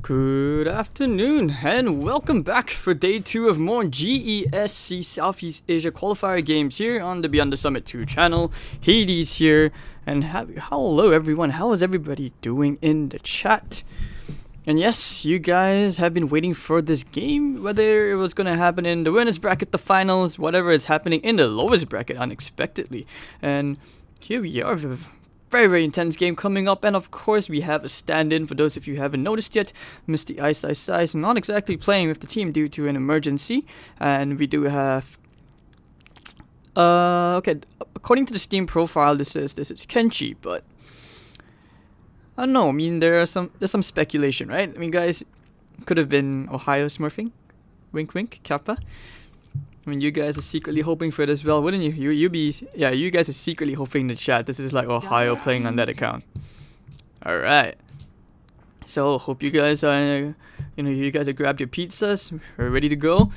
Good afternoon and welcome back for day 2 of more GESC Southeast Asia Qualifier games here on the Beyond the Summit 2 channel. Hades here, and hello everyone, how is everybody doing in the chat? And yes, you guys have been waiting for this game, whether it was going to happen in the winners bracket, the finals, whatever, it's happening in the lowest bracket unexpectedly. And here we are. Very intense game coming up, and of course we have a stand-in for those of you who haven't noticed yet. Mr. Ice not exactly playing with the team due to an emergency, and we do have okay, according to the Steam profile this is Kenshi, but I don't know, I mean there's some speculation, right? I mean, guys, could have been Ohio smurfing, wink wink, Kappa. I mean, you guys are secretly hoping for it as well, wouldn't you? You guys are secretly hoping in the chat this is like Ohio playing on that account. Alright. So, hope you guys are, you guys have grabbed your pizzas, we're ready to go.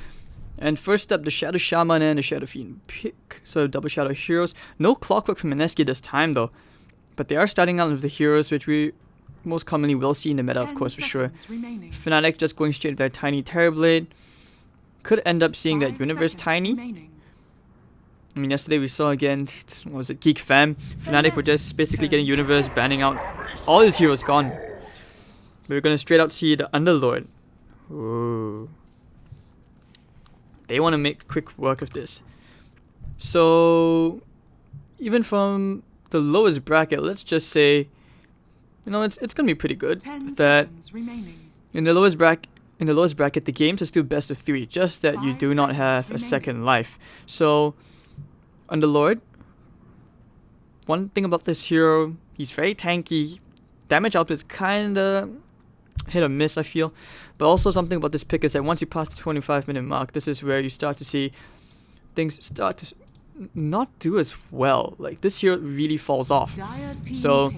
And first up, the Shadow Shaman and the Shadow Fiend pick. So, double Shadow Heroes. No Clockwork from Mineski this time though. But they are starting out with the heroes, which we most commonly will see in the meta, of course, for sure. Fnatic just going straight with their Tiny Terrorblade. Could end up seeing that Universe Tiny. I mean, yesterday we saw against, what was it, Geek Fam. Fnatic were just basically getting Universe, banning out all his heroes gone. We're gonna straight out see the Underlord. Ooh. They want to make quick work of this. So, even from the lowest bracket, let's just say, it's gonna be pretty good. That in the lowest bracket, the games are still best of 3, just that you do not have a second life. So, Underlord, one thing about this hero, he's very tanky. Damage output is kinda hit or miss, I feel. But also something about this pick is that once you pass the 25-minute mark, this is where you start to see things start to not do as well. Like, this hero really falls off. So,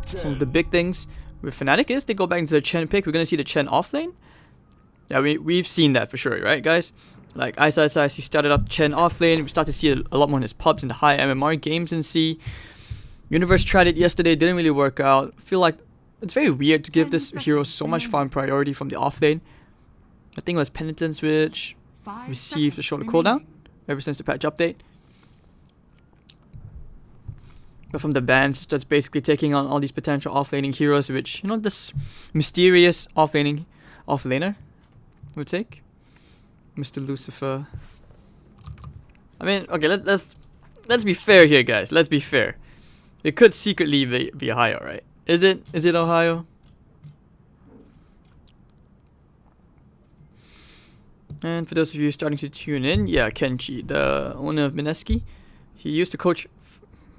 some of the big things with Fnatic is they go back into the Chen pick. We're gonna see the Chen offlane. Yeah, we've seen that for sure, right, guys? Like Ice, he started out Chen offlane. We start to see a lot more in his pubs in the high MMR games in C. Universe tried it yesterday, didn't really work out. I feel like it's very weird to give this hero so much farm priority from the offlane. I think it was Penitence which received a shorter cooldown ever since the patch update. But from the bans, that's basically taking on all these potential offlaning heroes, which, this mysterious offlaner would take. Mr. Lucifer. I mean, okay, let's be fair here, guys. Let's be fair. It could secretly be Ohio, right? Is it Ohio? And for those of you starting to tune in, yeah, Kenshi, the owner of Mineski, he used to coach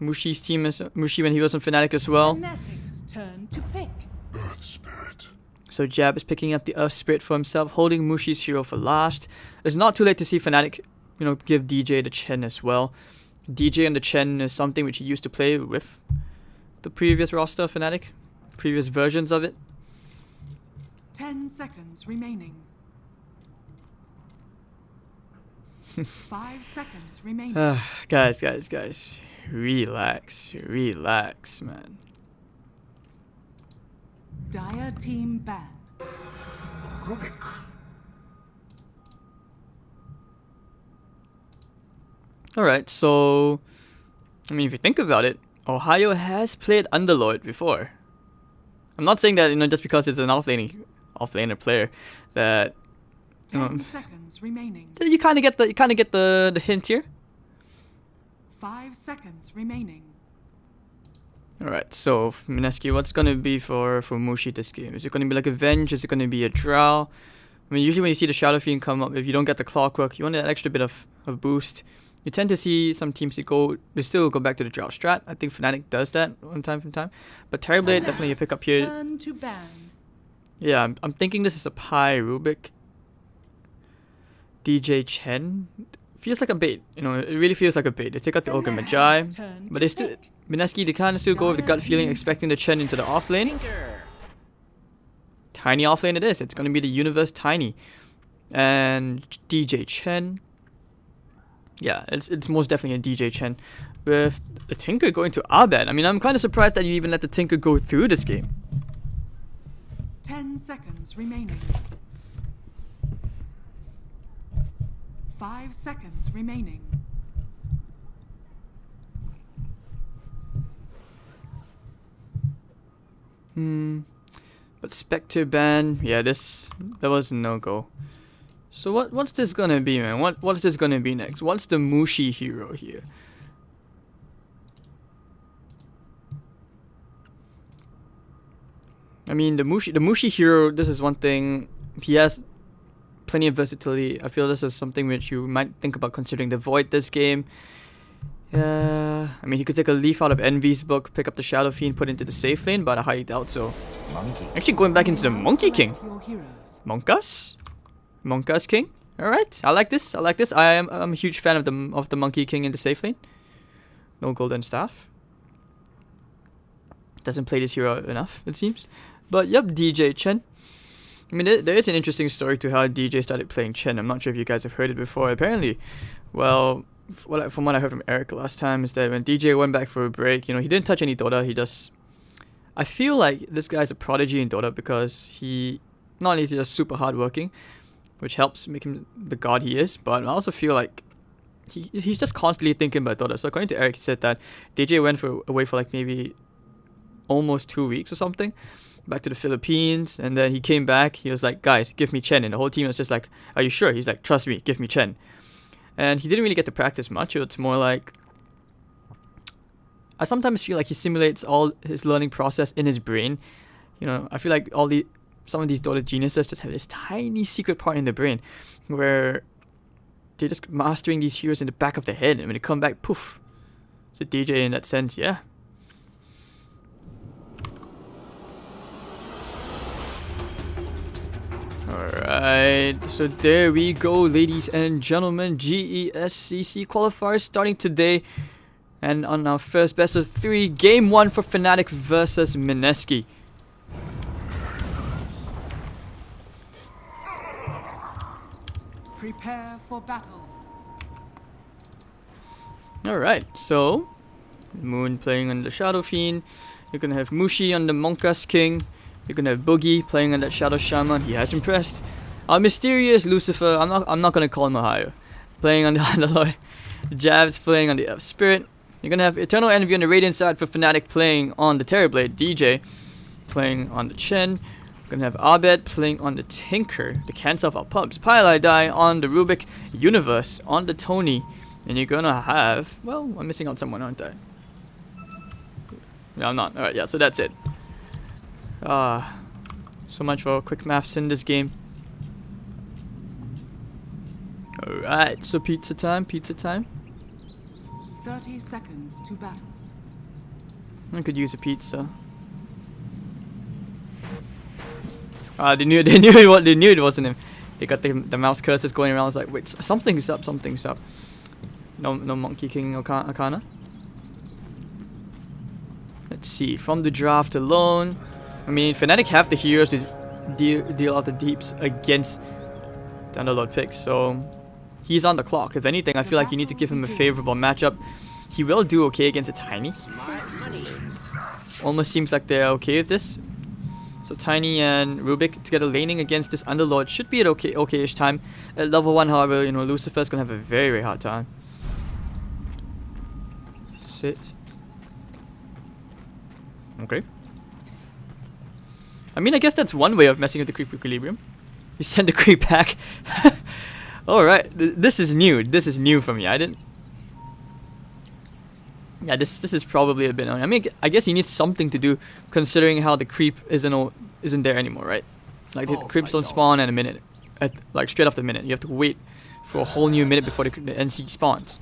Mushi's team as Mushi when he was on Fnatic as well. Fnatic's turn to pick. Earth Spirit. So Jab is picking up the Earth Spirit for himself, holding Mushi's hero for last. It's not too late to see Fnatic, give DJ the Chen as well. DJ and the Chen is something which he used to play with the previous roster of Fnatic, previous versions of it. 10 seconds remaining. 5 seconds remaining. Guys. Relax, man. Dire team ban. Alright, so I mean, if you think about it, Ohio has played Underlord before. I'm not saying that, just because it's an offlaner player that 10 seconds remaining. You kind of get the hint here. 5 seconds remaining. Alright, so Mineski, what's gonna be for Mushi this game? Is it gonna be like Avenge? Is it gonna be a Drow? I mean, usually when you see the Shadow Fiend come up, if you don't get the Clockwork, you want that extra bit of boost. You tend to see some teams they still go back to the Drow strat. I think Fnatic does that from time to time. But Terrorblade, definitely a pick up here. Turn to ban. Yeah, I'm thinking this is a Pi Rubik. DJ Chen feels like a bait, it really feels like a bait. They take out the Ogre Magi, but Mineski, they kind of still go with the gut feeling, expecting the Chen into the offlane. Tiny offlane it is. It's going to be the Universe Tiny. And DJ Chen. Yeah, it's most definitely a DJ Chen. With the Tinker going to Abed. I mean, I'm kind of surprised that you even let the Tinker go through this game. 10 10 seconds remaining. 5 seconds remaining. But Spectre ban, yeah, that was a no-go. So what's this gonna be, man? What's this gonna be next? What's the Mushi hero here? I mean, the Mushi hero, this is one thing. He has plenty of versatility. I feel this is something which you might think about considering the Void this game. I mean, he could take a leaf out of Envy's book, pick up the Shadow Fiend, put it into the safe lane, but I highly doubt so. Actually, going back into the Monkey King. Monkas? Monkas King? Alright, I like this. I'm a huge fan of the Monkey King in the safe lane. No golden staff. Doesn't play this hero enough, it seems. But yep, DJ Chen. I mean, there is an interesting story to how DJ started playing Chen. I'm not sure if you guys have heard it before. Apparently, well, from what I heard from Eric last time is that when DJ went back for a break, you know, he didn't touch any Dota. He just... I feel like this guy's a prodigy in Dota because he... Not only is he just super hardworking, which helps make him the god he is, but I also feel like he's just constantly thinking about Dota. So according to Eric, he said that DJ went away for like maybe almost 2 weeks or something, back to the Philippines, and then he came back. He was like, guys, give me Chen, and the whole team was just like, are you sure? He's like, trust me, give me Chen. And he didn't really get to practice much. It's more like, I sometimes feel like he simulates all his learning process in his brain. You know, I feel like some of these Dota geniuses just have this tiny secret part in their brain where they're just mastering these heroes in the back of the head, and when they come back, poof. So DJ in that sense, yeah. Alright, so there we go, ladies and gentlemen. GESC Qualifier starting today. And on our first best of 3, game 1 for Fnatic versus Mineski. Prepare for battle. Alright, so Moon playing on the Shadow Fiend. You're gonna have Mushi on the Monkas King. You're gonna have Boogie playing on that Shadow Shaman. He has impressed. Our mysterious Lucifer, I'm not gonna call him a higher, playing on the Underlord. Jabs playing on the Spirit. You're gonna have Eternal Envy on the Radiant side for Fnatic playing on the Terrorblade. DJ playing on the Chen. You're gonna have Abed playing on the Tinker, the Cancel of our Pubs. Die on the Rubik. Universe on the Tony. And you're gonna have, well, I'm missing out someone, aren't I? No, I'm not. Alright, yeah, so that's it. So much for quick maths in this game. Alright, so pizza time. 30 seconds to battle. I could use a pizza. They knew it wasn't him. They got the mouse curses going around. I was like, wait, something's up. No Monkey King Arcana. Let's see. From the draft alone, I mean, Fnatic have the heroes to deal out the deeps against the Underlord picks, so he's on the clock. If anything, I feel like you need to give him a favorable matchup. He will do okay against a Tiny. Almost seems like they're okay with this. So Tiny and Rubik together laning against this Underlord should be at okay-ish time. At level 1, however, you know, Lucifer's gonna have a very, very hard time. Okay. I mean, I guess that's one way of messing with the creep equilibrium. You send the creep back. Alright, this is new. This is new for me. I didn't... Yeah, this is probably a bit... I mean, I guess you need something to do considering how the creep isn't there anymore, right? Like, the creeps don't spawn in a minute. Like, straight after a minute. You have to wait for a whole new minute before the NC spawns.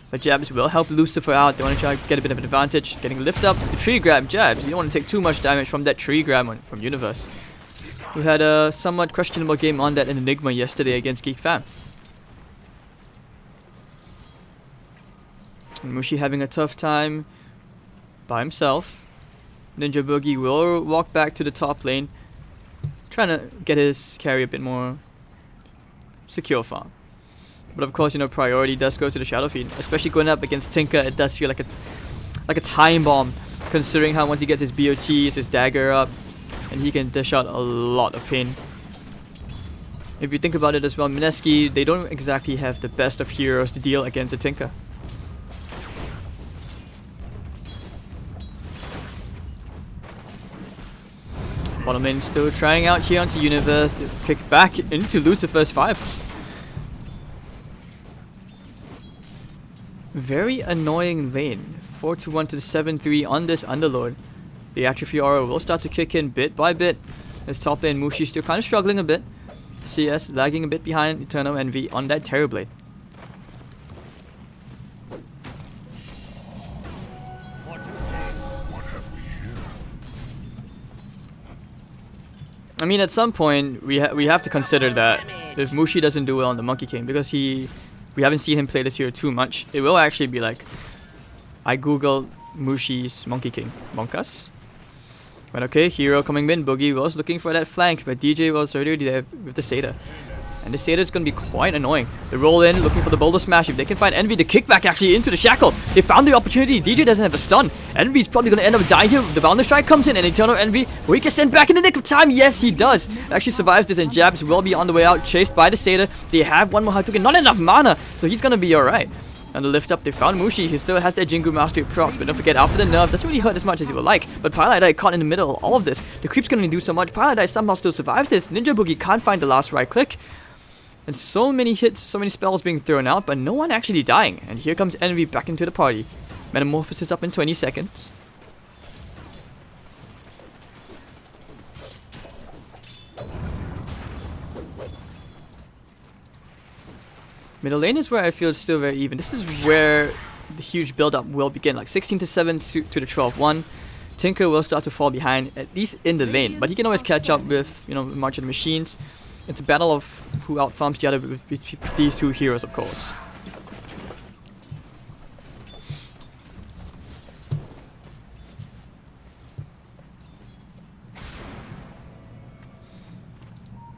But Jabs will help Lucifer out. They want to try to get a bit of an advantage. Getting lift up. The tree grab Jabs. You don't want to take too much damage from that tree grab from Universe, who had a somewhat questionable game on that in Enigma yesterday against Geek Fam. And Mushi having a tough time by himself. Ninja Boogie will walk back to the top lane, trying to get his carry a bit more secure farm. But of course, you know, priority does go to the Shadow Fiend, especially going up against Tinker. It does feel like a time bomb, considering how once he gets his BOTs, his dagger up, and and he can dish out a lot of pain. If you think about it as well, Mineski, they don't exactly have the best of heroes to deal against a Tinker. Bottom lane still trying out here onto Universe. Kick back into Lucifer's 5. Very annoying lane. 4-1 to the 7-3 on this Underlord. The Atrophy Aura will start to kick in bit by bit. As top lane Mushi still kind of struggling a bit. CS lagging a bit behind Eternal Envy on that Terrorblade. I mean, at some point we have to consider that if Mushi doesn't do well on the Monkey King, because we haven't seen him play this hero too much, it will actually be like, I googled Mushi's Monkey King, Monkas. But okay, hero coming in, Boogie was looking for that flank, but DJ was already there with the Satyr. And the Satyr is going to be quite annoying. They roll in, looking for the boulder smash. If they can find Envy, the kickback actually into the shackle. They found the opportunity. DJ doesn't have a stun. Envy's probably going to end up dying here. The Boundless Strike comes in, and Eternal Envy, will he get sent back in the nick of time? Yes, he does. Actually survives this, and Jabs will be on the way out, chased by the Satyr. They have one more hard token, not enough mana, so he's going to be alright. And the lift up, they found Mushi. He still has that Jingu Mastery procs, but don't forget, after the nerf, doesn't really hurt as much as he would like. But Paladai caught in the middle of all of this. The creep's going to do so much. Paladai somehow still survives this. Ninja Boogie can't find the last right click. And so many hits, so many spells being thrown out, but no one actually dying. And here comes Envy back into the party. Metamorphosis up in 20 seconds. Middle lane is where I feel it's still very even. This is where the huge build-up will begin, like 16 to 7 to the 12-1. Tinker will start to fall behind, at least in the lane, but he can always catch up with, you know, March of the Machines. It's a battle of who outfarms the other with these two heroes, of course.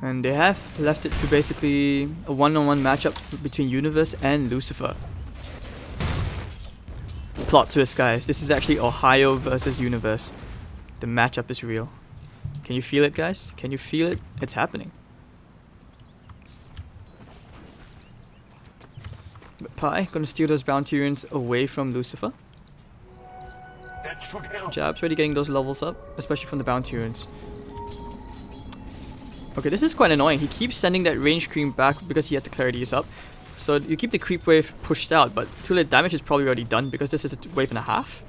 And they have left it to basically a one-on-one matchup between Universe and Lucifer. Plot twist, guys. This is actually Ohio versus Universe. The matchup is real. Can you feel it, guys? Can you feel it? It's happening. But Pi gonna steal those bounty runes away from Lucifer. That should help. Jab's already getting those levels up, especially from the bounty runes. Okay, this is quite annoying. He keeps sending that range cream back because he has the clarities up. So you keep the creep wave pushed out, but too late, damage is probably already done because this is a wave and a half.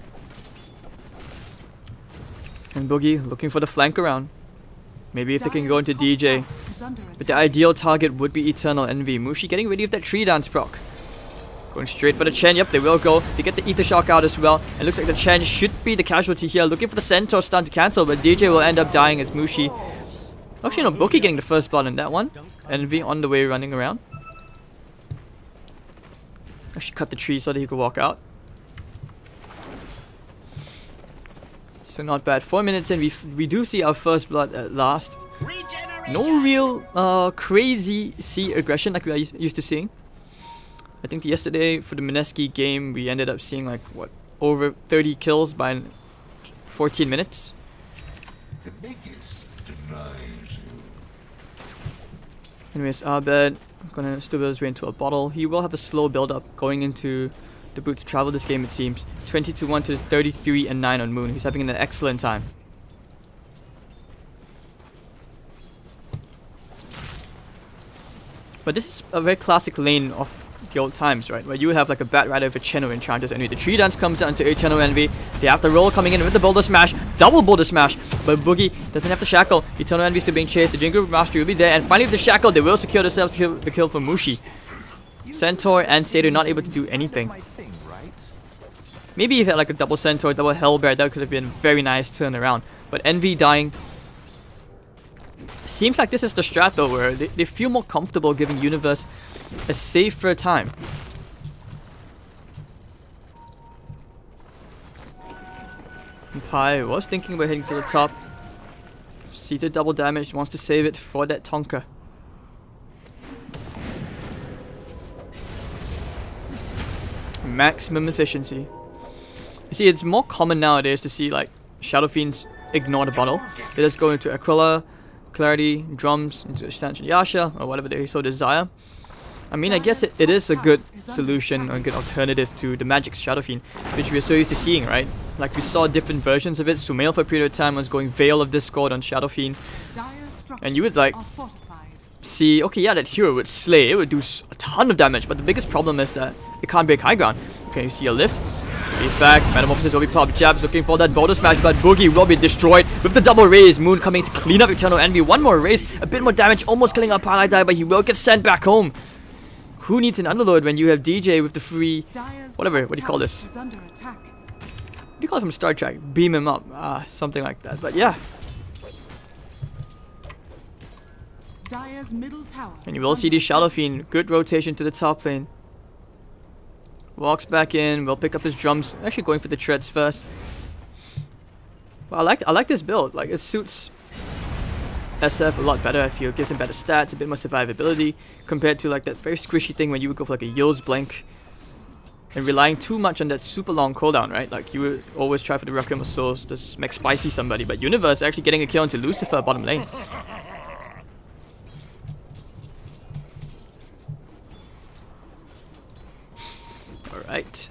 And Boogie looking for the flank around. Maybe if they can go into DJ. But the ideal target would be Eternal Envy. Mushi getting ready with that tree dance proc. Going straight for the Chen. Yep, they will go. They get the Ether Shock out as well. And looks like the Chen should be the casualty here. Looking for the Centaur stun to cancel, but DJ will end up dying as Mushi. Actually, no, Bookie getting the first blood in that one. Envy on the way running around. Actually cut the tree so that he could walk out. So not bad. 4 minutes in, we do see our first blood at last. No real crazy sea aggression like we are used to seeing. I think yesterday for the Mineski game we ended up seeing like what, over 30 kills by 14 minutes. Anyways, Abed gonna still build his way into a bottle. He will have a slow build up going into the boot to travel this game, it seems. 20-1 to 33-9 on Moon. He's having an excellent time. But this is a very classic lane of the old times, right? Where you have like a Bat Rider with a Cheno Enchanters Envy. The tree dance comes out into Eternal Envy. They have the roll coming in with the Boulder Smash. Double Boulder Smash. But Boogie doesn't have the Shackle. Eternal Envy still being chased. The Jingu Mastery will be there. And finally with the Shackle, they will secure themselves the kill for Mushi. Centaur and Satyr not able to do anything. Maybe if he had like a double Centaur, double Hellbear, that could have been a very nice turnaround. But Envy dying. Seems like this is the strat though, where they feel more comfortable giving Universe a safer time. And Pi was thinking about heading to the top. Seated double damage, wants to save it for that Tonka. Maximum efficiency. You see, it's more common nowadays to see like Shadow Fiends ignore the bottle. They just go into Aquila, Clarity, Drums, into Extension Yasha, or whatever they so desire. I mean, I guess it is a good solution or a good alternative to the Magic's Shadow Fiend, which we're so used to seeing, right? Like, we saw different versions of it. Sumail for a period of time was going Veil of Discord on Shadow Fiend. And you would, like, see, okay, yeah, that hero would slay. It would do a ton of damage, but the biggest problem is that it can't break high ground. Okay, you see a lift. Beat back. Metamorphosis will be popped. Jabs looking for that Boulder Smash, but Boogie will be destroyed with the double raise. Moon coming to clean up Eternal Envy. One more raise, a bit more damage, almost killing out Paradise, but he will get sent back home. Who needs an Underlord when you have DJ with the free, whatever, what do you call this? What do you call it from Star Trek? Beam him up, something like that. But yeah. And you will see the Shadow Fiend, good rotation to the top lane. Walks back in, will pick up his drums. Actually going for the treads first. Well, I like this build. Like, it suits SF a lot better, I feel. It gives him better stats, a bit more survivability, compared to like that very squishy thing when you would go for like a Yill's Blink and relying too much on that super long cooldown, right? Like, you would always try for the Requiem of Souls, just make spicy somebody, but Universe actually getting a kill into Lucifer bottom lane. Alright.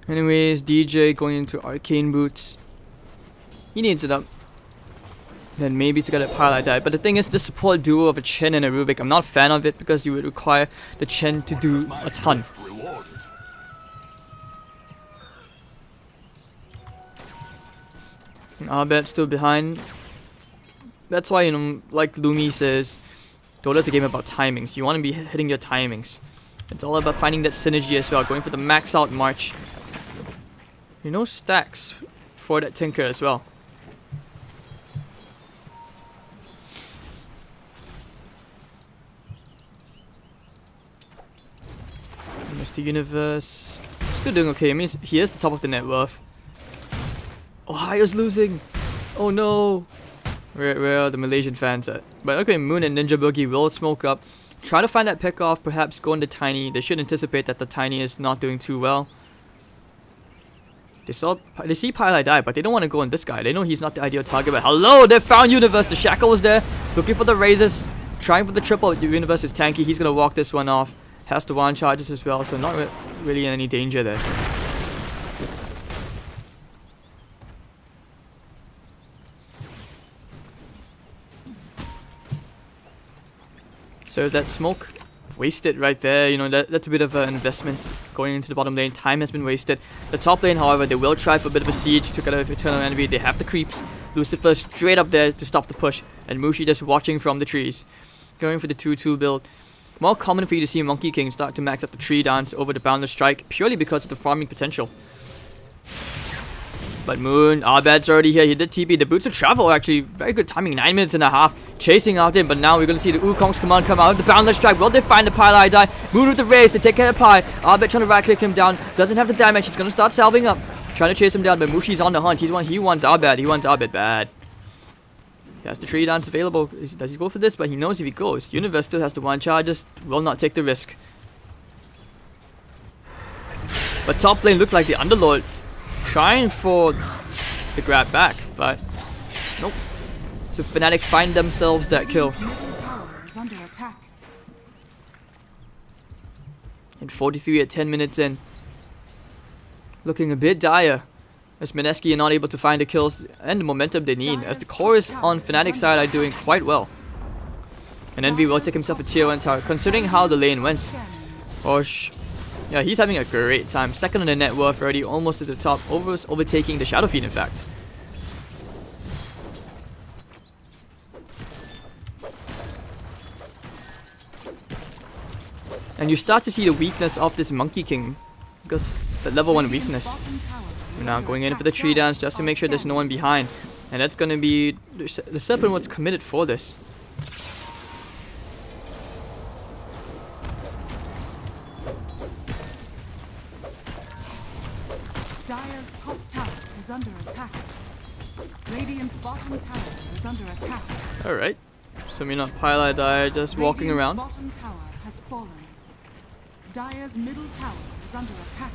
Anyways, DJ going into Arcane Boots. He needs it up. Then maybe to get a Paralyze die. But the thing is, the support duo of a Chen and a Rubik, I'm not a fan of it because you would require the Chen to do a ton. Arbet still behind. That's why, you know, like Lumi says, Dota's a game about timings. You want to be hitting your timings. It's all about finding that synergy as well, going for the max out march. You know, stacks for that Tinker as well. Mr. Universe still doing okay. I mean, he is the top of the net worth. Ohio's losing. Oh no. Where are the Malaysian fans at? But okay, Moon and Ninja Boogie will smoke up. Try to find that pick off, perhaps go into Tiny. They should anticipate that the Tiny is not doing too well. They see Pilot die, but they don't want to go on this guy. They know he's not the ideal target. But hello, they found Universe. The Shackle is there, looking for the raises, trying for the triple. The Universe is tanky. He's gonna walk this one off. Has the one charges as well, so not really in any danger there. So that smoke wasted right there, you know, that's a bit of an investment going into the bottom lane. Time has been wasted. The top lane, however, they will try for a bit of a siege to get out of Eternal Envy. They have the creeps. Lucifer straight up there to stop the push, and Mushi just watching from the trees. Going for the 2-2 build. More common for you to see Monkey King start to max up the tree dance over the Boundless Strike, purely because of the farming potential. But Moon, Abed's already here. He did TP. The Boots of Travel, actually, very good timing. 9 minutes and a half. Chasing out him, but now we're going to see the Wukong's command come out. The Boundless Strike. Will they find the Pylai die? Moon with the raise to take care of Pi. Abed trying to right click him down. Doesn't have the damage. He's going to start salving up. Trying to chase him down, but Mushi's on the hunt. He wants Abed. He wants Abed bad. He has the tree dance available. Does he go for this? But he knows if he goes. Universe still has the one charge. Just will not take the risk. But top lane looks like the Underlord trying for the grab back, but nope. So Fnatic find themselves that kill. And 43 at 10 minutes in. Looking a bit dire, as Mineski are not able to find the kills and the momentum they need, as the cores on Fnatic's side are doing quite well. And Envy will take himself a tier 1 tower, considering how the lane went. Yeah, he's having a great time. Second on the net worth already, almost to the top, overtaking the Shadow Fiend in fact. And you start to see the weakness of this Monkey King, because the level 1 weakness. We're now going in for the tree dance just to make sure there's no one behind. And that's gonna be the Serpent was committed for this. Dire's top tower is under attack. Radiant's bottom tower is under attack. Alright. So we're not Pylai die, just walking around. Bottom tower has fallen. Dire's middle tower is under attack.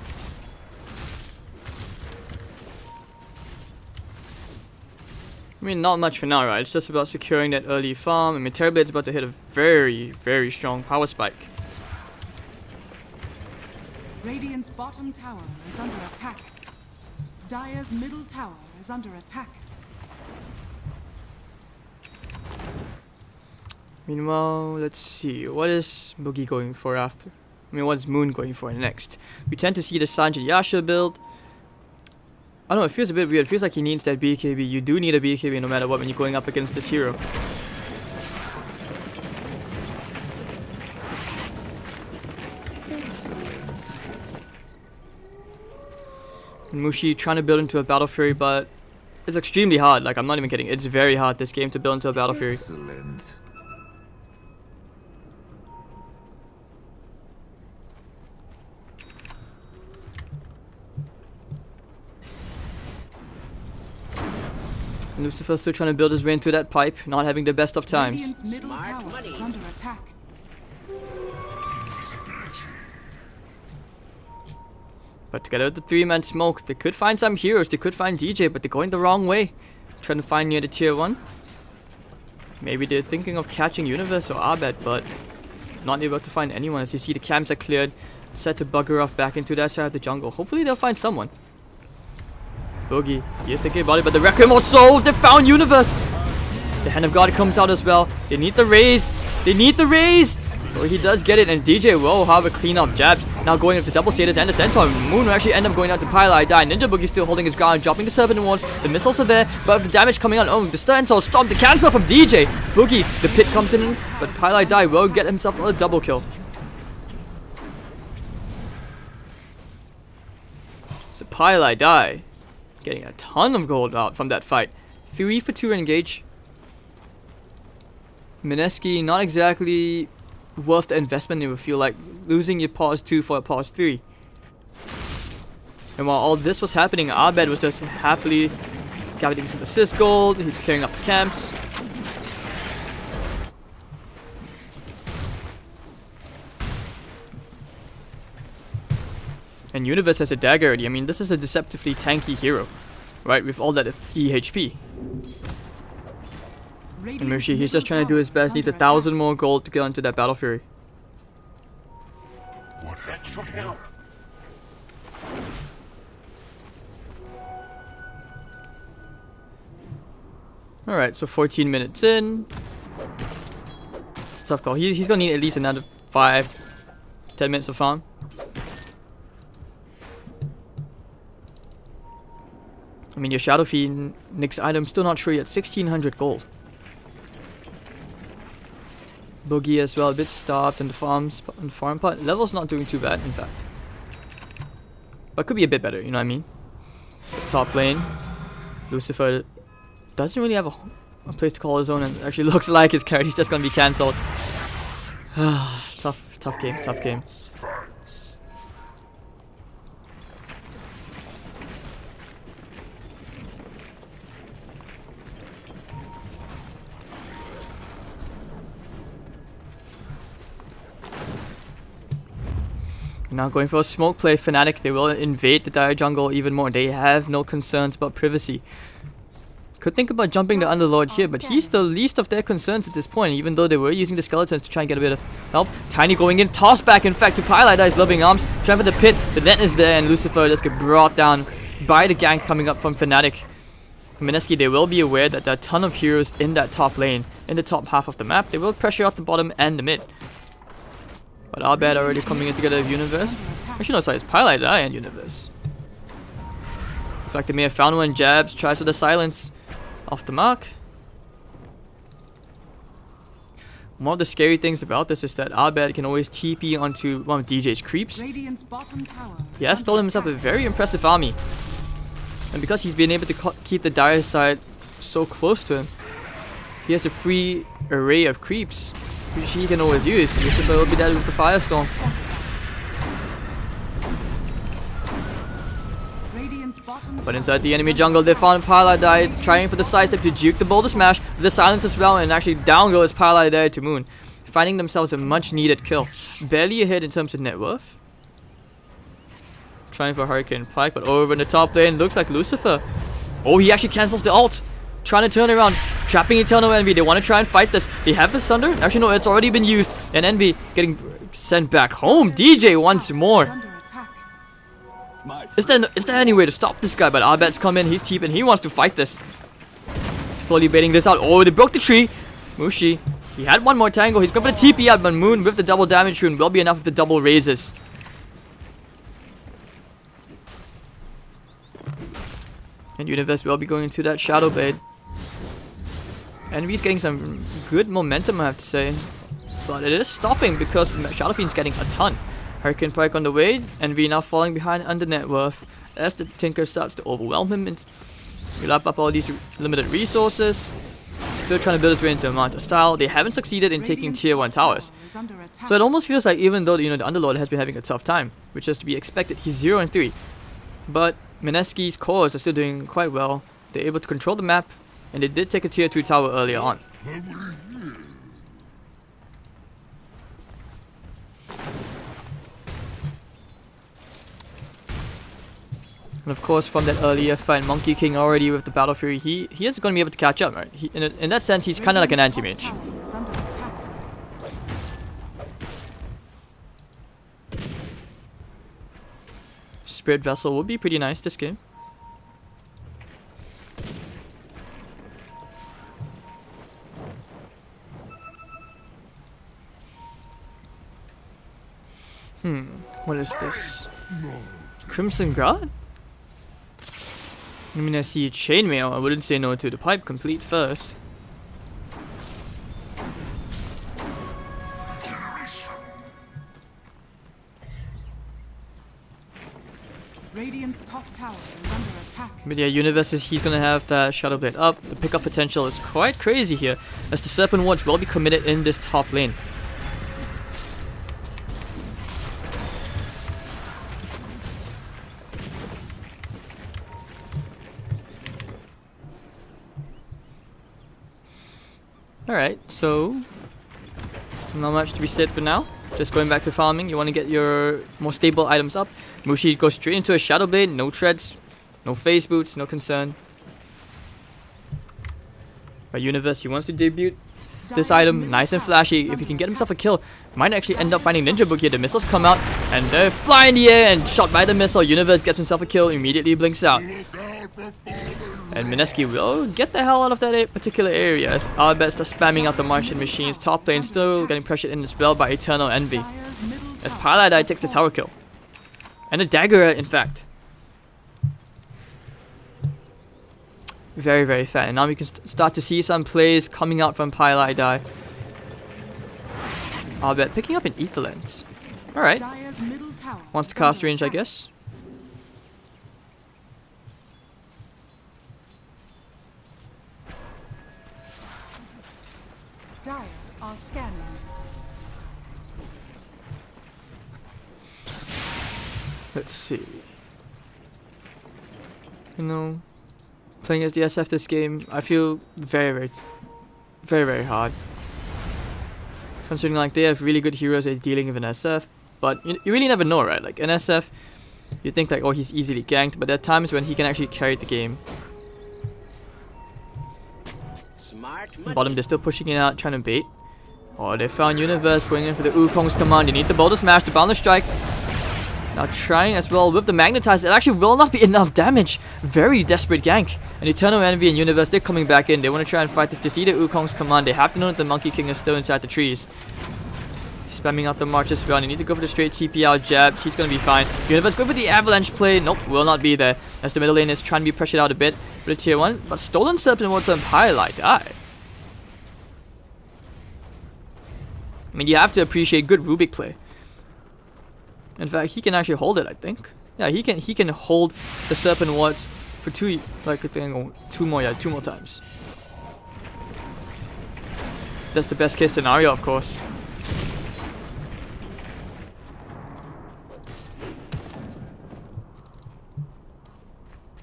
I mean, not much for now, right? It's just about securing that early farm. I mean, Terrorblade's about to hit a very, very strong power spike. Radiant's bottom tower is under attack. Dire's middle tower is under attack. Meanwhile, let's see. What is Boogie going for after? I mean, what is Moon going for next? We tend to see the Sanji Yasha build. I don't know, it feels a bit weird. It feels like he needs that BKB. You do need a BKB no matter what when you're going up against this hero. And Mushi trying to build into a Battle Fury, but it's extremely hard. Like, I'm not even kidding. It's very hard, this game, to build into a Battle Fury. Excellent. Lucifer's still trying to build his way into that pipe, not having the best of times. Radiant's middle tower is under attack. But together with the 3-man smoke, they could find some heroes, they could find DJ, but they're going the wrong way. Trying to find near the tier 1. Maybe they're thinking of catching Universe or Abed, but not able to find anyone as you see the camps are cleared, set to bugger off back into that side of the jungle. Hopefully they'll find someone. Boogie, he is thinking about it, but the Requiem of Souls, they found Universe! The Hand of God comes out as well. They need the raise! They need the raise! Well, he does get it, and DJ will have a clean up jabs. Now going up to double Satyrs and the Centaur. Moon will actually end up going down to Pylai Die. Ninja Boogie still holding his ground, dropping the Serpent once. The missiles are there, but the damage coming out. Oh, the Centaur stopped the cancel from DJ. Boogie, the pit comes in, but Pylai Die will get himself a double kill. So Pylai Die getting a ton of gold out from that fight. 3 for 2 engage. Mineski, not exactly worth the investment. It would feel like losing your pause 2 for a pause 3. And while all this was happening, Abed was just happily getting some assist gold. He's clearing up the camps. And Universe has a dagger already. I mean, this is a deceptively tanky hero, right? With all that EHP. And Mushi, he's just trying to do his best. Needs 1,000 more gold to get onto that Battle Fury. What? That should help. Alright, so 14 minutes in. It's a tough call. He's gonna need at least another 5-10 minutes of farm. I mean, your Shadow Fiend, Nick's item, still not sure yet. 1,600 gold. Boogie as well, a bit stopped in the farm part. Level's not doing too bad, in fact. But could be a bit better, you know what I mean? The top lane, Lucifer doesn't really have a place to call his own, and actually looks like his character's just gonna be cancelled. Tough game, tough game. Now going for a smoke play, Fnatic, they will invade the Dire jungle even more. They have no concerns about privacy. Could think about jumping the Underlord here, but he's the least of their concerns at this point, even though they were using the skeletons to try and get a bit of help. Tiny going in, toss back in fact to Pylai Die's loving arms, trying for the pit, the net is there, and Lucifer just get brought down by the gank coming up from Fnatic. Mineski, they will be aware that there are a ton of heroes in that top lane, in the top half of the map. They will pressure out the bottom and the mid. But Abed already coming in together with Universe. Actually no, sorry, it's Pylai Die and Universe. Looks like they may have found one. Jabs, tries for the silence. Off the mark. One of the scary things about this is that Abed can always TP onto one of DJ's creeps. He has stolen himself a very impressive army. And because he's been able to keep the Dire side so close to him, he has a free array of creeps which he can always use. Lucifer will be dead with the Firestorm. But inside the enemy jungle, they found Pylai Die trying for the sidestep to juke the boulder smash. The silence as well, and actually down goes Pylai Die to Moon. finding themselves a much needed kill. Barely ahead in terms of net worth. Trying for Hurricane Pike, but over in the top lane, looks like Lucifer. Oh, he actually cancels the ult. Trying to turn around, trapping Eternal Envy. They want to try and fight this. They have the Sunder. Actually, no, it's already been used. And Envy getting sent back home. DJ once more. Is there any way to stop this guy? But Abed's come in. He's TPing. He wants to fight this. Slowly baiting this out. Oh, they broke the tree. Mushi. He had one more tangle. He's going for the TP out, but Moon with the double damage rune will be enough if the double raises. And Universe will be going into that Shadow Blade. Envy's getting some good momentum, I have to say. But it is stopping because Shadow Fiend's getting a ton. Hurricane Pike on the way. Envy now falling behind under net worth as the Tinker starts to overwhelm him. And we lap up all these limited resources. Still trying to build his way into a Manta style. They haven't succeeded in taking tier 1 towers. So it almost feels like even though the Underlord has been having a tough time, which is to be expected, he's 0-3. But Mineski's cores are still doing quite well. They're able to control the map, and they did take a tier 2 tower earlier on. And of course, from that earlier fight, Monkey King already with the Battle Fury, he is going to be able to catch up, right? In that sense, he's kind of like an anti-mage. Spirit Vessel would be pretty nice this game. What is this? Crimson Guard? I mean, I see Chainmail. I wouldn't say no to the pipe complete first. Radiant's top tower is under attack. But yeah, Universe he's gonna have that Shadow Blade up. The pickup potential is quite crazy here, as the Serpent Wards will be committed in this top lane. Alright, so not much to be said for now. Just going back to farming. You want to get your more stable items up. Mushi goes straight into a Shadow Blade. No treads, no phase boots, no concern. But Universe, he wants to debut this item nice and flashy. If he can get himself a kill, might actually end up finding Ninja Book here. The missiles come out and they fly in the air and shot by the missile. Universe gets himself a kill, immediately blinks out. And Mineski will get the hell out of that particular area as Albert starts spamming out the Martian machines. Top lane still getting pressured in as well by Eternal Envy. As Paladai takes the tower kill. And a dagger, in fact. Very, very fat. And now we can start to see some plays coming out from Paladai. Albert picking up an Ether Lens. Alright. Wants to cast range, I guess. Dire are scanning. Let's see. You know, playing as the SF this game, I feel very, very hard. Considering like they have really good heroes at dealing with an SF, but you really never know, right? Like an SF, you think like, oh, he's easily ganked, but there are times when he can actually carry the game. Bottom, they're still pushing it out, trying to bait. Oh, they found Universe going in for the Wukong's command. They need the Boulder Smash, the Boundless Strike. Now trying as well with the Magnetize. It actually will not be enough damage. Very desperate gank. And Eternal Envy and Universe, they're coming back in. They want to try and fight this. They see the Wukong's command. They have to know that the Monkey King is still inside the trees. Spamming out the March as well. They need to go for the straight TP out jabs. He's going to be fine. Universe go for the Avalanche play. Nope, will not be there. As the middle lane is trying to be pressured out a bit for the tier 1. But Stolen Serpent Wards and Paladai. I mean, you have to appreciate good Rubik play. In fact, he can actually hold it, I think. Yeah, he can hold the Serpent Wards for two more times. That's the best case scenario, of course.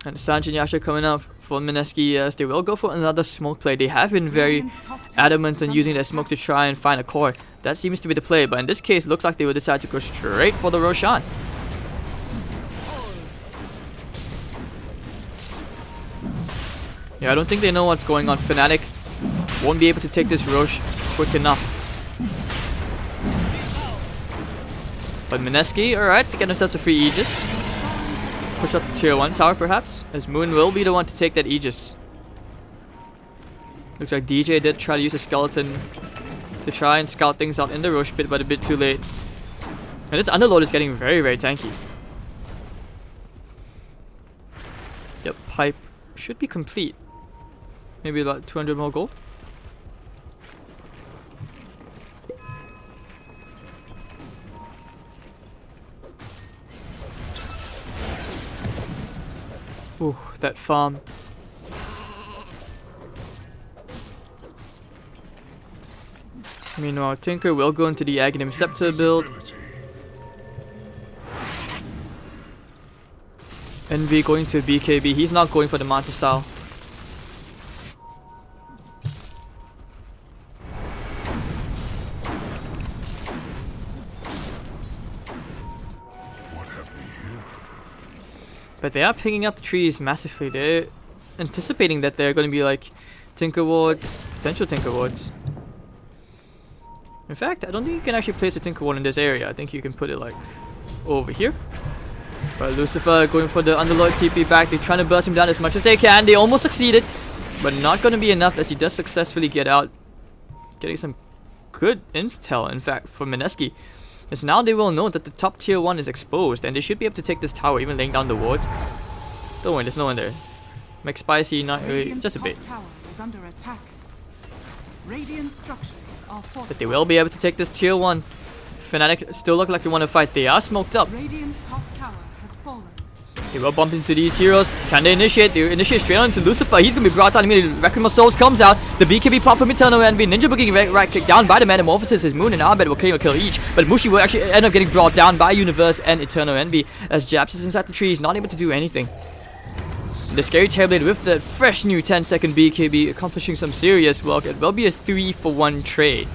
And Sanjin Yasha coming out for Mineski, as they will go for another smoke play. They have been very Radiant's top tower adamant is on under using their smoke to try and find a core. That seems to be the play, but in this case, it looks like they will decide to go straight for the Roshan. Yeah, I don't think they know what's going on. Fnatic won't be able to take this Rosh quick enough. But Mineski, alright, they get themselves a free Aegis. Push up tier 1 tower perhaps, as Moon will be the one to take that Aegis. Looks like DJ did try to use a skeleton to try and scout things out in the Rosh pit, but a bit too late. And this Underlord is getting very, very tanky. Yep, pipe should be complete. Maybe about 200 more gold. Ooh, that farm. Meanwhile, Tinker will go into the Aghanim Scepter build. Envy going to BKB. He's not going for the Manta style. But they are picking up the trees massively. They're anticipating that they're going to be like Tinker wards, potential Tinker wards. In fact, I don't think you can actually place a Tinker ward in this area. I think you can put it like over here. But Lucifer going for the Underlord TP back. They're trying to burst him down as much as they can. They almost succeeded, but not going to be enough as he does successfully get out. Getting some good intel, in fact, for Mineski. As now they will know that the top tier 1 is exposed, and they should be able to take this tower, even laying down the wards. Don't worry, there's no one there. McSpicy, not really, just a bit. Tower is under attack. Radiant structures are fortified. But they will be able to take this tier 1. Fnatic still look like they want to fight. They are smoked up. Radiant's top tower has fallen. They will bump into these heroes. Can they initiate? They initiate straight on to Lucifer. He's going to be brought down immediately. Requiem of Souls comes out. The BKB pop from Eternal Envy. Ninja Boogie right click down by the Metamorphosis. His Moon and Arbet will claim a kill each. But Mushi will actually end up getting brought down by Universe and Eternal Envy. As Japs is inside the tree. He's not able to do anything. The Scary Terrorblade with the fresh new 10-second BKB accomplishing some serious work. It will be a 3-for-1 trade.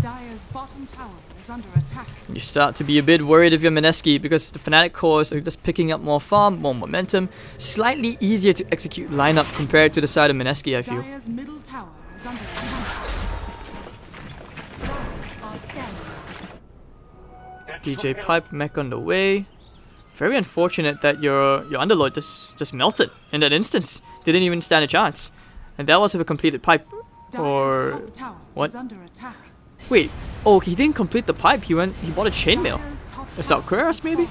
Dire's bottom tower is under attack. You start to be a bit worried if you're Mineski, because the Fnatic cores are just picking up more farm, more momentum. Slightly easier to execute lineup compared to the side of Mineski, I feel. Dire's middle tower is under attack. DJ Pipe mech on the way. Very unfortunate that your Underlord just melted in that instance. Didn't even stand a chance. And that was with a completed pipe. Dire's Or top tower what? is under attack. Wait, oh, he didn't complete the pipe. He bought a chainmail. Dire's top A tower Salcuras has maybe? fallen.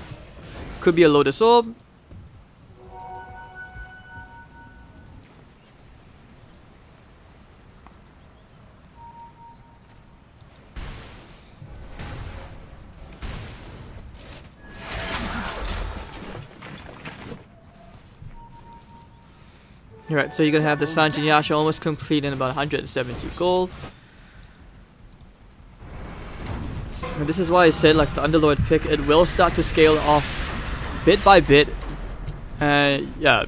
Could be a Lotus Orb. Alright, so you're gonna have the Sanjin Yasha almost complete in about 170 gold. And this is why I said, like, the Underlord pick, it will start to scale off bit by bit. Yeah,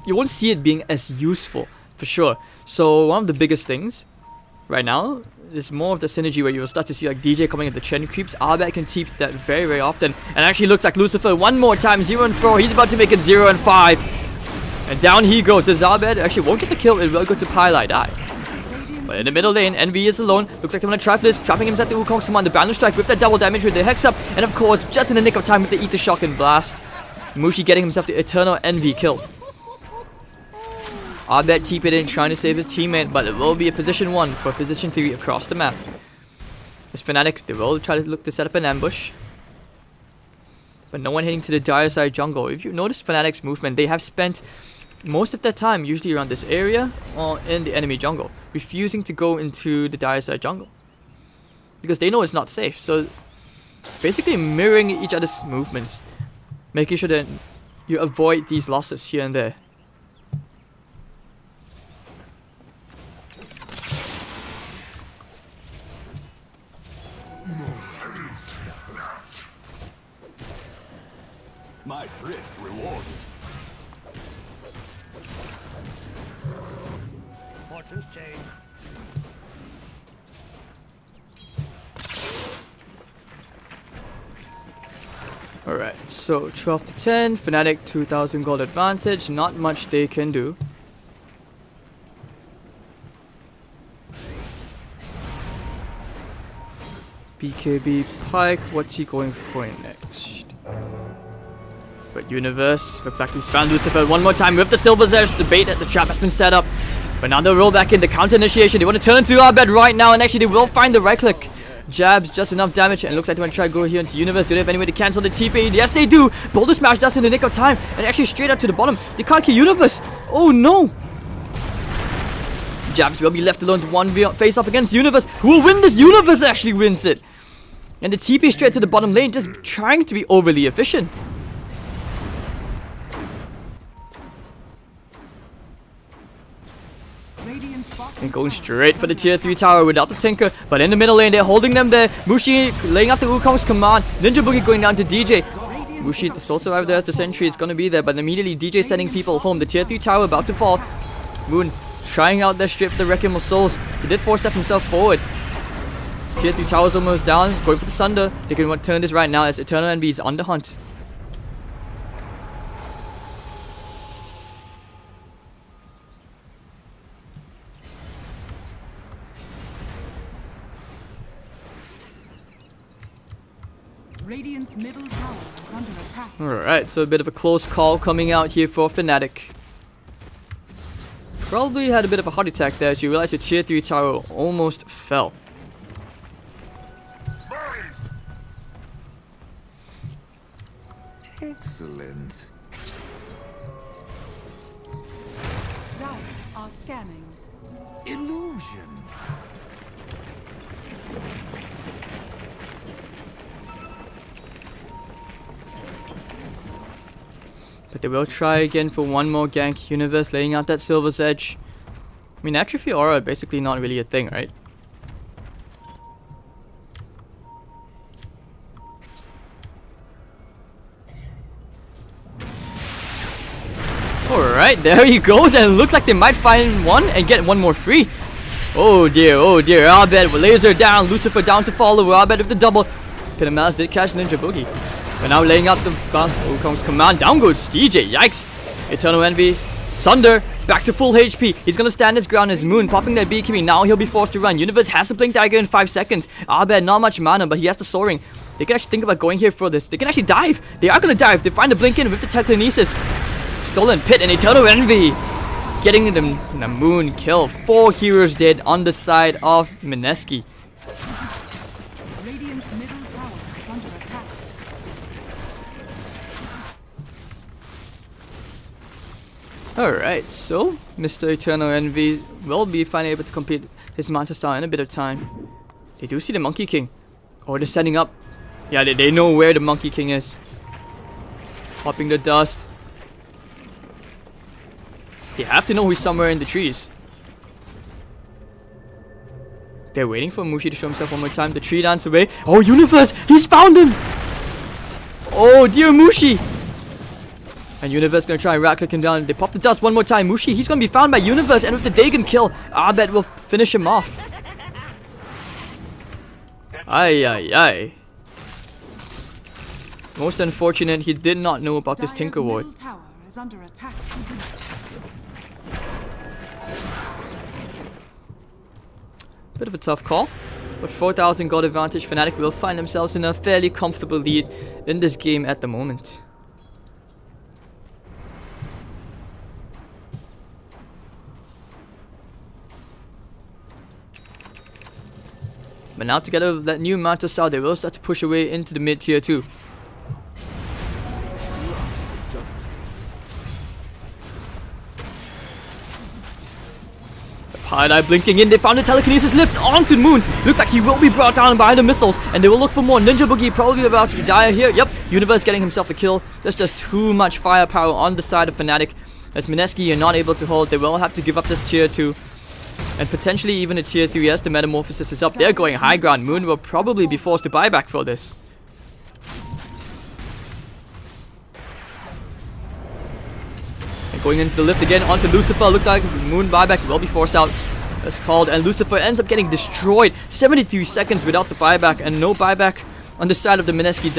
you won't see it being as useful, for sure. So one of the biggest things right now is more of the synergy where you will start to see like DJ coming at the Chen creeps. Arbet can teep that very, very often. And actually looks like Lucifer one more time, 0 and 4. He's about to make it 0 and 5. And down he goes. The Zabed actually won't get the kill. It will go to Pylai die. But in the middle lane, Envy is alone. Looks like they want to try for this. Trapping him at the Wukong's command. The Boundless Strike with that double damage with the Hex up. And of course, just in the nick of time with the Ether Shock and Blast. Mushi getting himself the Eternal Envy kill. Arbet TP'd in trying to save his teammate. But it will be a position 1 for position 3 across the map. As Fnatic, they will try to look to set up an ambush. But no one heading to the dire side jungle. If you notice Fnatic's movement, they have spent most of their time usually around this area or in the enemy jungle, refusing to go into the dire side jungle because they know it's not safe. So basically mirroring each other's movements, making sure that you avoid these losses here and there. My thrift rewarded. Directions change. Alright, so 12 to 10, Fnatic 2000 gold advantage, not much they can do. BKB Pike, what's he going for next? But Universe, looks like he's found Lucifer one more time with the Silver's Edge. The bait at the trap has been set up. But now they'll roll back in the counter initiation. They want to turn to our bed right now, and actually they will find the right click. Jabs, just enough damage, and looks like they want to try to go here into Universe. Do they have any way to cancel the TP? Yes, they do! Boulder Smash does in the nick of time, and actually straight up to the bottom. They can't kill Universe! Oh no! Jabs will be left alone to 1v face off against Universe. Who will win this? Universe actually wins it! And the TP straight to the bottom lane, just trying to be overly efficient. And going straight for the tier 3 tower without the Tinker. But in the middle lane, they're holding them there. Mushi laying out the Wukong's command. Ninja Boogie going down to DJ. Mushi, the Soul Survivor there as the sentry, is going to be there. But immediately, DJ sending people home. The tier 3 tower about to fall. Moon trying out there straight for the Requiem of Souls. He did 4-step himself forward. Tier 3 tower's almost down. Going for the Sunder. They can turn this right now as Eternal Envy is on the hunt. Radiant's middle tower is under attack. Alright, so a bit of a close call coming out here for Fnatic. Probably had a bit of a heart attack there as you realized the tier 3 tower almost fell. Excellent. Dire are scanning. Illusion. But they will try again for one more gank. Universe laying out that Silver's Edge. I mean, Atrophy Aura basically not really a thing, right? Alright, there he goes, and it looks like they might find one and get one more free. Oh dear, Abed with laser down, Lucifer down to follow, Abed with the double. Pinamalis did catch Ninja Boogie. But now laying out the Wukong's command. Down goes DJ. Yikes. Eternal Envy. Sunder. Back to full HP. He's going to stand his ground as Moon popping that BKB. Now he'll be forced to run. Universe has to blink dagger in 5 seconds. Abed, not much mana, but he has the Soul Ring. They can actually think about going here for this. They can actually dive. They are going to dive. They find the blink in with the telekinesis. Stolen Pit and Eternal Envy. Getting the Moon kill. 4 heroes dead on the side of Mineski. Radiant's middle tower is under attack. Alright, so Mr. Eternal Envy will be finally able to complete his Manta style in a bit of time. They do see the Monkey King. Oh, they're setting up. Yeah, they know where the Monkey King is. Popping the dust. They have to know he's somewhere in the trees. They're waiting for Mushi to show himself one more time. The tree dance away. Oh, Universe! He's found him! Oh, dear Mushi! And Universe gonna try and right click him down. They pop the dust one more time. Mushi, he's gonna be found by Universe, and with the Dagon kill, Abed will finish him off. Ay. Most unfortunate, he did not know about this Tinker Ward. Middle tower is under attack. Bit of a tough call, but 4,000 gold advantage. Fnatic will find themselves in a fairly comfortable lead in this game at the moment. But now together with that new Manta style, they will start to push away into the mid tier 2. Hard-Eye blinking in, they found the telekinesis lift onto Moon. Looks like he will be brought down by the missiles, and they will look for more. Ninja Boogie probably about to die here. Yep, Universe getting himself the kill. There's just too much firepower on the side of Fnatic. As Mineski are not able to hold, they will have to give up this tier 2. And potentially even a tier 3 as the Metamorphosis is up. They're going high ground. Moon will probably be forced to buy back for this. And going into the lift again onto Lucifer. Looks like Moon buyback will be forced out. That's called, and Lucifer ends up getting destroyed. 73 seconds without the buyback, and no buyback on the side of the Mineski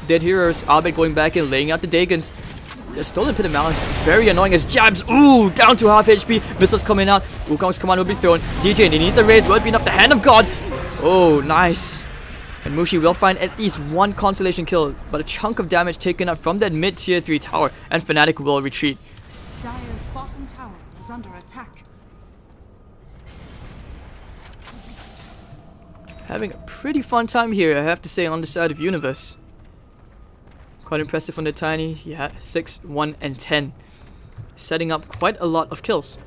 dead heroes. Abed going back in, laying out the Dagons. The stolen pit of balance, very annoying as jabs. Ooh, down to half HP. Missiles coming out. Wukong's command will be thrown. DJ, they need the raise. Will it be enough? The hand of God. Oh, nice. And Mushi will find at least one consolation kill, but a chunk of damage taken up from that mid-tier 3 tower, and Fnatic will retreat. Dire's bottom tower is under attack. Having a pretty fun time here, I have to say, on the side of Universe. Quite impressive from the Tiny. Yeah, 6, 1, and 10. Setting up quite a lot of kills.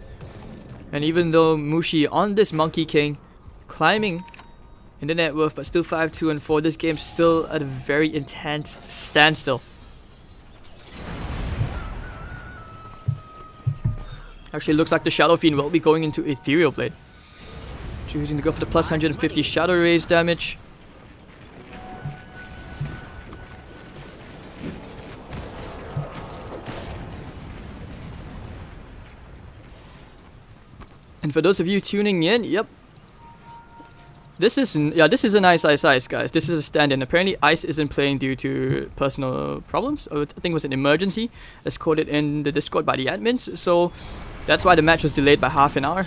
And even though Mushi on this Monkey King, climbing in the net worth, but still 5, 2, and 4, this game's still at a very intense standstill. Actually, looks like the Shadow Fiend will be going into Ethereal Blade. Choosing to go for the plus 150 Shadow Raise damage. And for those of you tuning in, yep. This is a nice ice, guys. This is a stand-in. Apparently, Ice isn't playing due to personal problems. I think it was an emergency, as quoted in the Discord by the admins. So that's why the match was delayed by half an hour,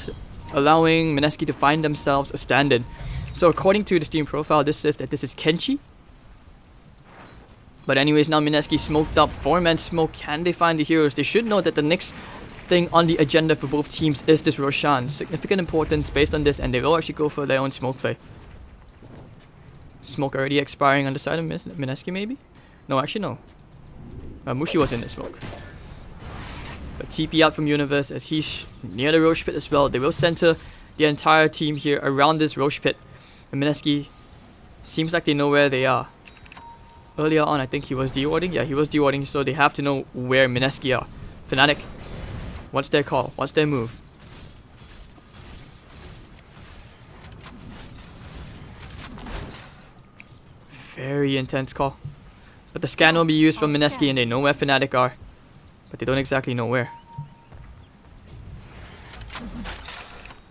allowing Mineski to find themselves a stand-in. So according to the Steam profile, this says that this is Kenshi. But anyways, now Mineski smoked up. 4-man smoke. Can they find the heroes? They should know that the next thing on the agenda for both teams is this Roshan. Significant importance based on this, and they will actually go for their own smoke play. Smoke already expiring on the side of Mineski, maybe? No, actually no. Mushi was in the smoke. But TP out from Universe as he's near the Roche Pit as well. They will center the entire team here around this Roche Pit. And Mineski seems like they know where they are. Earlier on, I think he was dewarding. Yeah, he was dewarding, so they have to know where Mineski are. Fnatic, what's their call? What's their move? Very intense call. But the scan will be used from Mineski, and they know where Fnatic are. But they don't exactly know where.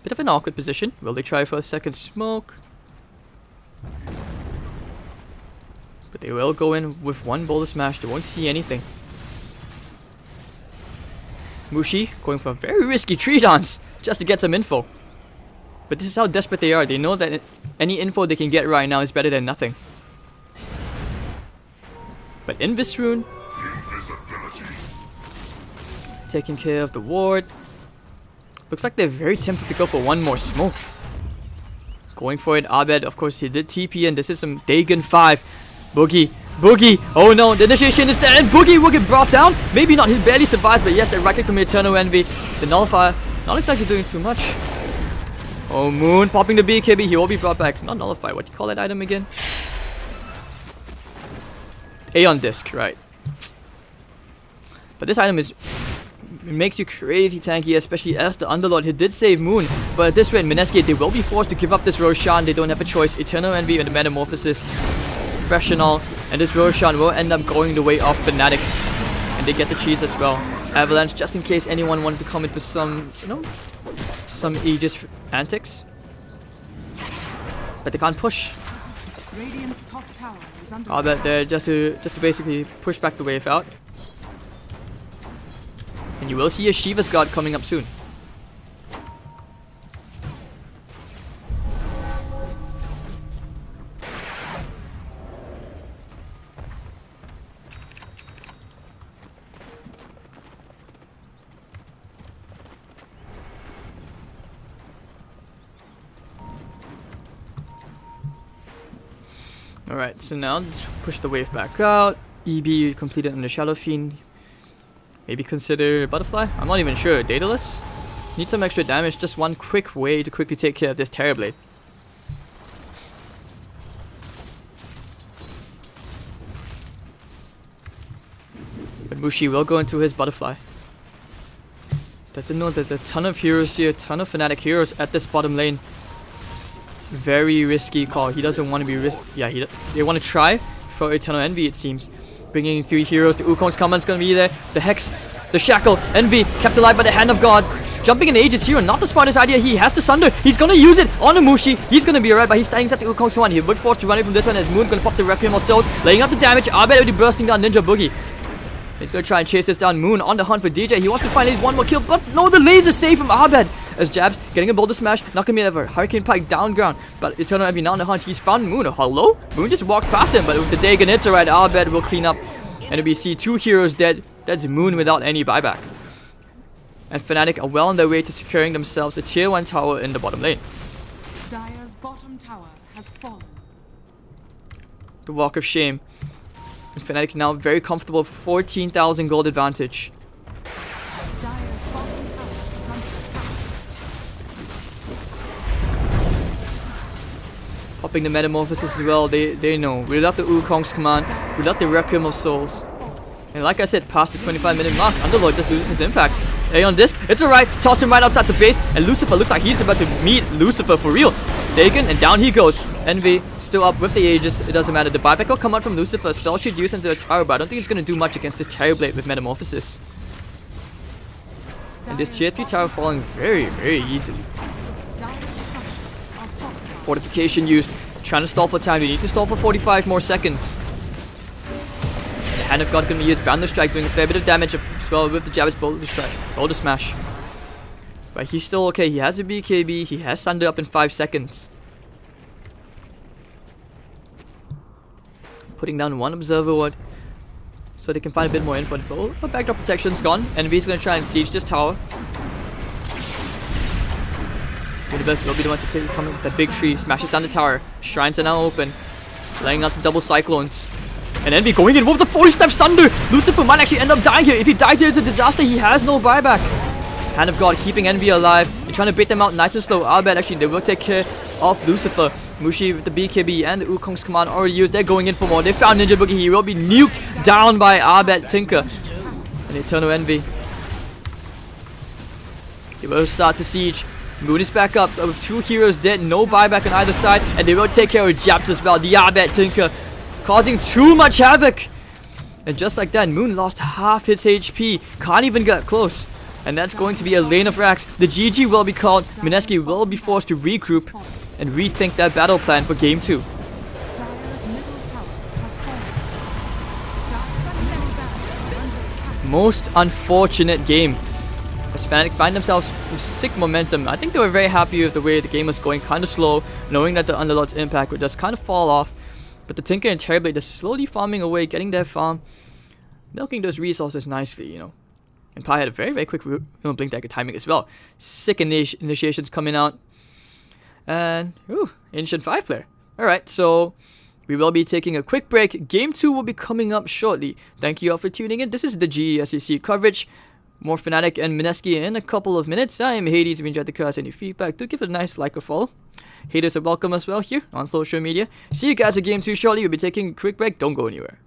Bit of an awkward position. Will they try for a second smoke? But they will go in with one boulder smash. They won't see anything. Mushi going for a very risky tree dance just to get some info. But this is how desperate they are. They know that any info they can get right now is better than nothing. But Invis Rune taking care of the ward. Looks like they're very tempted to go for one more smoke. Going for it, Abed. Of course, he did TP, and this is some Dagon 5. Boogie. Oh no, the initiation is there, and Boogie will get brought down. Maybe not, he barely survives, but yes, the right click from Eternal Envy. The Nullifier, not exactly doing too much. Oh, Moon popping the BKB, he will be brought back. Not Nullify, what do you call that item again? Aeon Disc, right. But this item is... it makes you crazy tanky, especially as the Underlord. He did save Moon, but at this rate, Mineski, they will be forced to give up this Roshan. They don't have a choice. Eternal Envy and the Metamorphosis, fresh and all, and this Roshan will end up going the way of Fnatic, and they get the cheese as well. Avalanche, just in case anyone wanted to come in for some, you know, some Aegis antics, but they can't push. Radiant's top tower is under I bet they're just to basically push back the wave out. And you will see a Shiva's God coming up soon. Alright, so now let's push the wave back out. EB completed on the Shadow Fiend. Maybe consider Butterfly? I'm not even sure. Daedalus? Need some extra damage. Just one quick way to quickly take care of this Terrorblade. But Mushi will go into his Butterfly. Doesn't know that there are a ton of heroes here, ton of Fnatic heroes at this bottom lane. Very risky call. He doesn't want to be yeah, they want to try for Eternal Envy, it seems. Bringing in 3 heroes. The Wukong's comment's gonna be there. The Hex, the Shackle, Envy kept alive by the hand of God. jumping in Aegis here, not the smartest idea. He has the Sunder. He's gonna use it on the Mushi. He's gonna be alright, but he's standing set to Wukong's one. He would force to run away from this one as Moon gonna pop the Requiem of Souls, laying out the damage. Abed already bursting down Ninja Boogie. He's gonna try and chase this down. Moon on the hunt for DJ. He wants to find his one more kill, but no, the laser save from Abed. As Jabs getting a boulder smash, not gonna be ever. Hurricane Pike down ground, but Eternal Envy now on the hunt. He's found Moon. Hello? Moon just walked past him, but with the Dagon, it's alright. Abed will clean up. And we see 2 heroes dead. That's Moon without any buyback. And Fnatic are well on their way to securing themselves a tier 1 tower in the bottom lane. Dire's bottom tower has fallen. The Walk of Shame. And Fnatic now very comfortable for 14,000 gold advantage. Dire's bottom tower is under attack. Popping the Metamorphosis as well. They know. Without the Wukong's command, without the Requiem of Souls. And like I said, past the 25-minute mark, Underlord just loses his impact. A on disc, it's alright. Tossed him right outside the base, and Lucifer looks like he's about to meet Lucifer for real. Dagon, and down he goes. Envy still up with the Aegis. It doesn't matter. The buyback will come out from Lucifer. Spell should use into a tower, but I don't think it's going to do much against this Terrorblade with Metamorphosis. And this tier 3 tower falling very, very easily. Dire's structures are fortified. Fortification used. Trying to stall for time. You need to stall for 45 more seconds. The Hand of God can be used. Boundless Strike doing a fair bit of damage as well with the Jabber's Boulder Strike. Boulder Smash. But he's still okay. He has a BKB. He has Sunder up in 5 seconds. Putting down 1 Observer Ward so they can find a bit more info. But backdrop protection's gone. Envy's gonna try and siege this tower. Universe will be the one to take coming with the big tree. Smashes down the tower. Shrines are now open. Laying out the double cyclones. And Envy going in with the 40-step Sunder. Lucifer might actually end up dying here. If he dies here, it's a disaster. He has no buyback. Hand of God keeping Envy alive. They're trying to bait them out nice and slow. Albert actually, they will take care of Lucifer. Mushi with the BKB and the Wukong's command already used. They're going in for more. They found Ninja Boogie. He will be nuked down by Abed Tinker. And Eternal Envy. They will start to siege. Moon is back up with 2 heroes dead. No buyback on either side. And they will take care of Japs as well. The Abed Tinker causing too much havoc. And just like that, Moon lost half his HP. Can't even get close. And that's going to be a lane of racks. The GG will be called. Mineski will be forced to regroup and rethink their battle plan for game 2. Dire's middle tower has fallen. Dire's middle barracks are under attack. Most unfortunate game. As Fnatic find themselves with sick momentum. I think they were very happy with the way the game was going, kind of slow, knowing that the Underlord's impact would just kind of fall off. But the Tinker and Terrorblade just slowly farming away, getting their farm, milking those resources nicely, you know. And Pi had a very, very quick blink dagger timing as well. Sick initiations coming out. And, Ancient 5 player. Alright, so we will be taking a quick break. Game 2 will be coming up shortly. Thank you all for tuning in. This is the GESC coverage. More Fnatic and Mineski in a couple of minutes. I am Hades. If you enjoyed the cast, any feedback, do give it a nice like or follow. Haters are welcome as well here on social media. See you guys at Game 2 shortly. We'll be taking a quick break. Don't go anywhere.